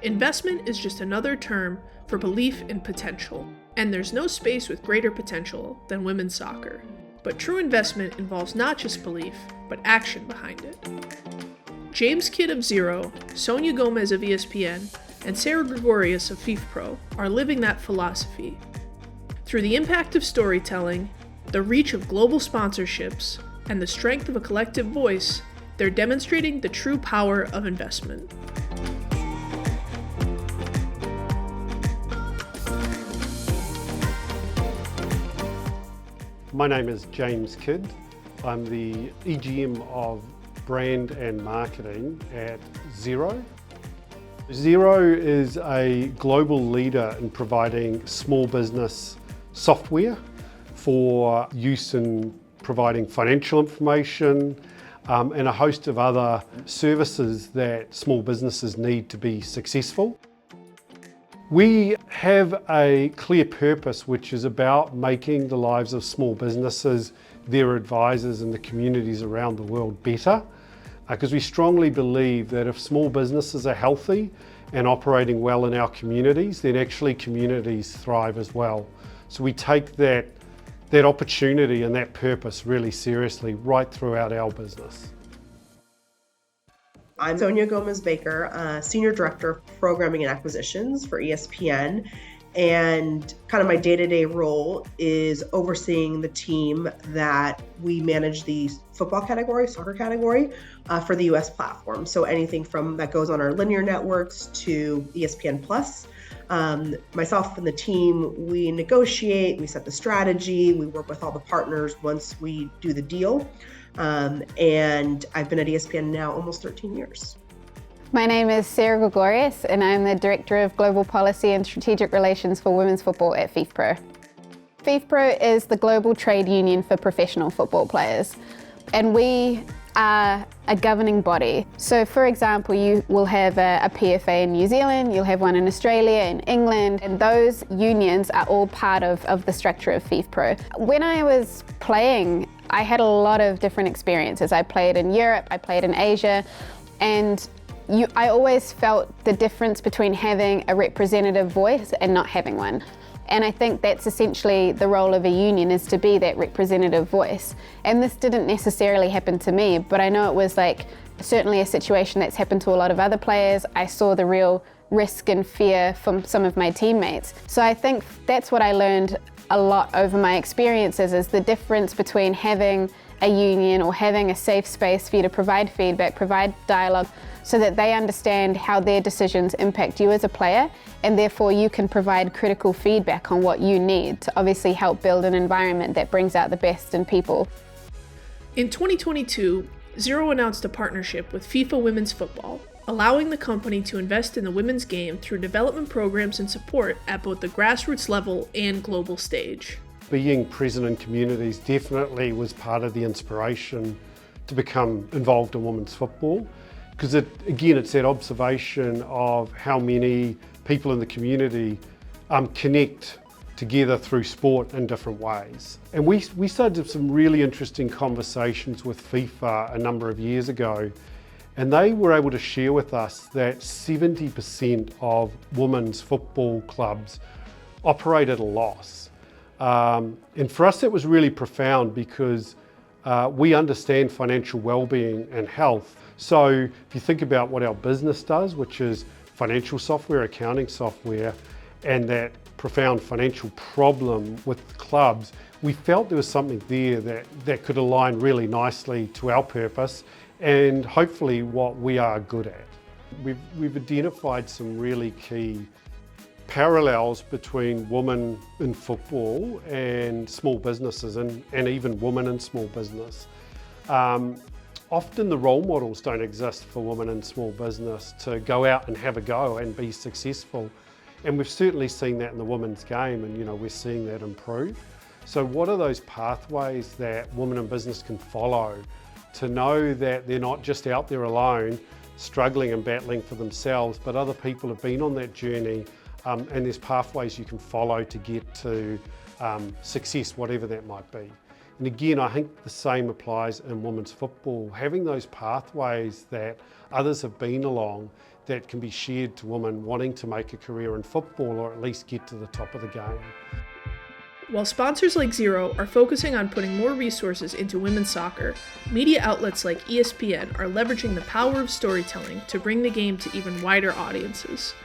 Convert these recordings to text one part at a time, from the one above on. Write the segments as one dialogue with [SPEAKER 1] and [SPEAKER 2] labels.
[SPEAKER 1] Investment is just another term for belief in potential, and there's no space with greater potential than women's soccer. But true investment involves not just belief, but action behind it. James Kidd of Zero, Sonia Gomez of ESPN, and Sarah Gregorius of FIFPro are living that philosophy. Through the impact of storytelling, the reach of global sponsorships, and the strength of a collective voice, they're demonstrating the true power of investment.
[SPEAKER 2] My name is James Kidd. I'm the EGM of Brand and Marketing at Zero. Zero is a global leader in providing small business software for use in providing financial information and a host of other services that small businesses need to be successful. We have a clear purpose, which is about making the lives of small businesses, their advisors and the communities around the world better, because we strongly believe that if small businesses are healthy and operating well in our communities, then actually communities thrive as well. So we take that opportunity and that purpose really seriously right throughout our business.
[SPEAKER 3] I'm Sonia Gomez-Baker, Senior Director of Programming and Acquisitions for ESPN, and kind of my day-to-day role is overseeing the team that we manage the football category, soccer category, for the US platform. So anything from that goes on our linear networks to ESPN Plus. Myself and the team, we negotiate, we set the strategy, we work with all the partners once we do the deal. And I've been at ESPN now almost 13 years.
[SPEAKER 4] My name is Sarah Gregorius, and I'm the Director of Global Policy and Strategic Relations for Women's Football at FIFPro. FIFPro is the global trade union for professional football players, and we are a governing body. So for example, you will have a PFA in New Zealand, you'll have one in Australia, in England, and those unions are all part of the structure of FIFPro. When I was playing, I had a lot of different experiences. I played in Europe, I played in Asia, and I always felt the difference between having a representative voice and not having one. And I think that's essentially the role of a union, is to be that representative voice. And this didn't necessarily happen to me, but I know it was certainly a situation that's happened to a lot of other players. I saw the real risk and fear from some of my teammates. So I think that's what I learned a lot over my experiences, is the difference between having a union or having a safe space for you to provide feedback, provide dialogue, so that they understand how their decisions impact you as a player, and therefore you can provide critical feedback on what you need to obviously help build an environment that brings out the best in people.
[SPEAKER 1] In 2022, Zero announced a partnership with FIFA Women's Football, allowing the company to invest in the women's game through development programs and support at both the grassroots level and global stage.
[SPEAKER 2] Being present in communities definitely was part of the inspiration to become involved in women's football, because it's that observation of how many people in the community connect together through sport in different ways. And we started some really interesting conversations with FIFA a number of years ago, and they were able to share with us that 70% of women's football clubs operate at a loss. And for us, that was really profound, because we understand financial well-being and health. So if you think about what our business does, which is financial software, accounting software, and that profound financial problem with clubs, we felt there was something there that could align really nicely to our purpose and hopefully what we are good at. We've identified some really key parallels between women in football and small businesses, and even women in small business. Often the role models don't exist for women in small business to go out and have a go and be successful. And we've certainly seen that in the women's game, and we're seeing that improve. So what are those pathways that women in business can follow to know that they're not just out there alone, struggling and battling for themselves, but other people have been on that journey, and there's pathways you can follow to get to success, whatever that might be. And again, I think the same applies in women's football. Having those pathways that others have been along, that can be shared to women wanting to make a career in football or at least get to the top of the game.
[SPEAKER 1] While sponsors like Zero are focusing on putting more resources into women's soccer, media outlets like ESPN are leveraging the power of storytelling to bring the game to even wider audiences.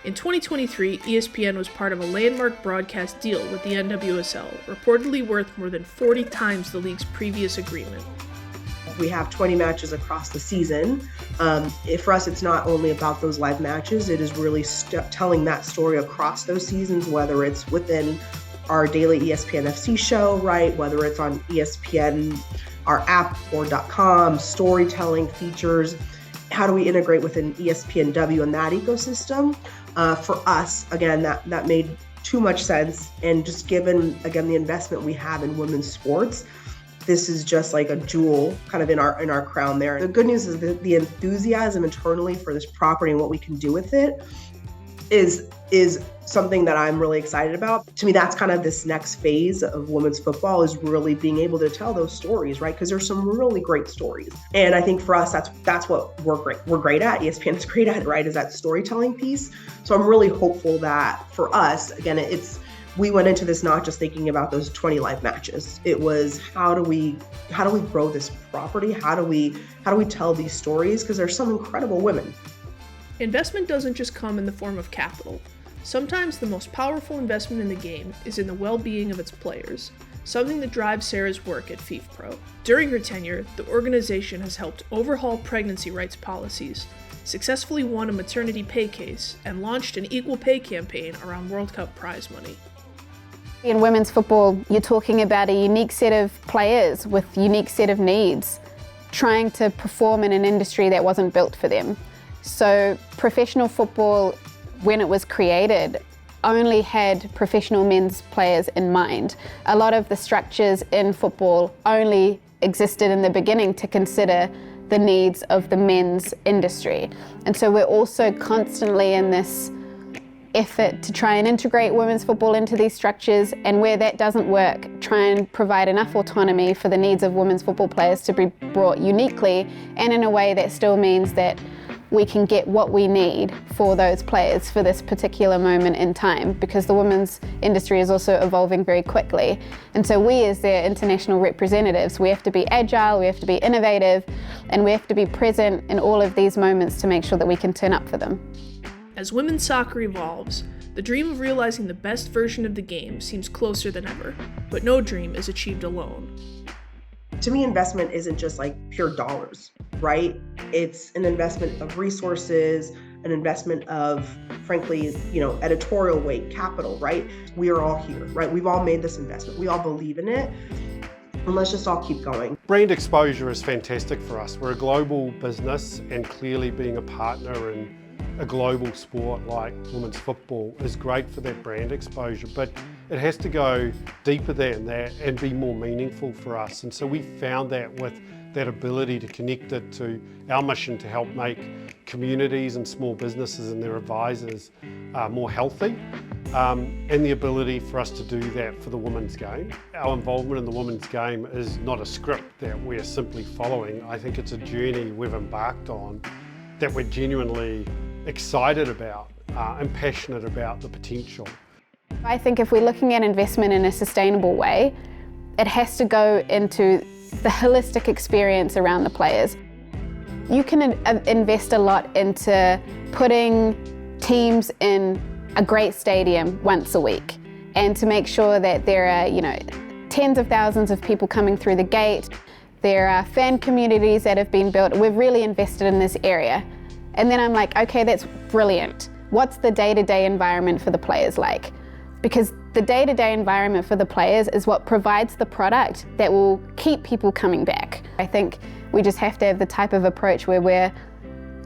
[SPEAKER 1] In 2023, ESPN was part of a landmark broadcast deal with the NWSL, reportedly worth more than 40 times the league's previous agreement.
[SPEAKER 3] We have 20 matches across the season. For us, it's not only about those live matches, it is really telling that story across those seasons, whether it's within our daily ESPN FC show, right? Whether it's on ESPN, our app or .com, storytelling features. How do we integrate within ESPNW and that ecosystem? For us, again, that made too much sense. And just given, again, the investment we have in women's sports, this is just like a jewel kind of in our crown there. The good news is that the enthusiasm internally for this property and what we can do with it is something that I'm really excited about. To me, that's kind of this next phase of women's football, is really being able to tell those stories, right? Because there's some really great stories. And I think for us, that's what we're great at. ESPN is great at it, right? Is that storytelling piece. So I'm really hopeful that for us, again, we went into this not just thinking about those 20 live matches. It was how do we grow this property? How do we tell these stories? Because there's some incredible women.
[SPEAKER 1] Investment doesn't just come in the form of capital. Sometimes the most powerful investment in the game is in the well-being of its players, something that drives Sarah's work at FIFPro. During her tenure, the organization has helped overhaul pregnancy rights policies, successfully won a maternity pay case, and launched an equal pay campaign around World Cup prize money.
[SPEAKER 4] In women's football, you're talking about a unique set of players with a unique set of needs, trying to perform in an industry that wasn't built for them. So professional football, when it was created, only had professional men's players in mind. A lot of the structures in football only existed in the beginning to consider the needs of the men's industry. And so we're also constantly in this effort to try and integrate women's football into these structures, and where that doesn't work, try and provide enough autonomy for the needs of women's football players to be brought uniquely and in a way that still means that we can get what we need for those players for this particular moment in time, because the women's industry is also evolving very quickly. And so we, as their international representatives, we have to be agile, we have to be innovative, and we have to be present in all of these moments to make sure that we can turn up for them.
[SPEAKER 1] As women's soccer evolves, the dream of realizing the best version of the game seems closer than ever, but no dream is achieved alone.
[SPEAKER 3] To me, investment isn't just like pure dollars, right? It's an investment of resources, an investment of, frankly, editorial weight, capital, right? We are all here, right? We've all made this investment. We all believe in it. And let's just all keep going.
[SPEAKER 2] Brand exposure is fantastic for us. We're a global business, and clearly being a partner in a global sport like women's football is great for that brand exposure, but it has to go deeper than that and be more meaningful for us. And so we found that with that ability to connect it to our mission to help make communities and small businesses and their advisors more healthy, and the ability for us to do that for the women's game. Our involvement in the women's game is not a script that we're simply following. I think it's a journey we've embarked on that we're genuinely excited about and passionate about the potential.
[SPEAKER 4] I think if we're looking at investment in a sustainable way, it has to go into the holistic experience around the players. You can invest a lot into putting teams in a great stadium once a week, and to make sure that there are, tens of thousands of people coming through the gate. There are fan communities that have been built. We've really invested in this area. And then I'm like, okay, that's brilliant. What's the day-to-day environment for the players like? Because the day-to-day environment for the players is what provides the product that will keep people coming back. I think we just have to have the type of approach where we're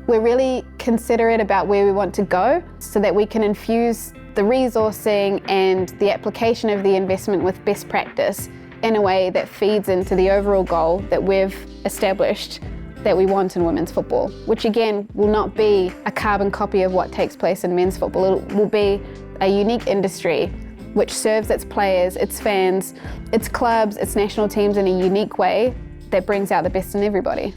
[SPEAKER 4] really considerate about where we want to go, so that we can infuse the resourcing and the application of the investment with best practice in a way that feeds into the overall goal that we've established that we want in women's football, which again will not be a carbon copy of what takes place in men's football. It will be a unique industry which serves its players, its fans, its clubs, its national teams in a unique way that brings out the best in everybody.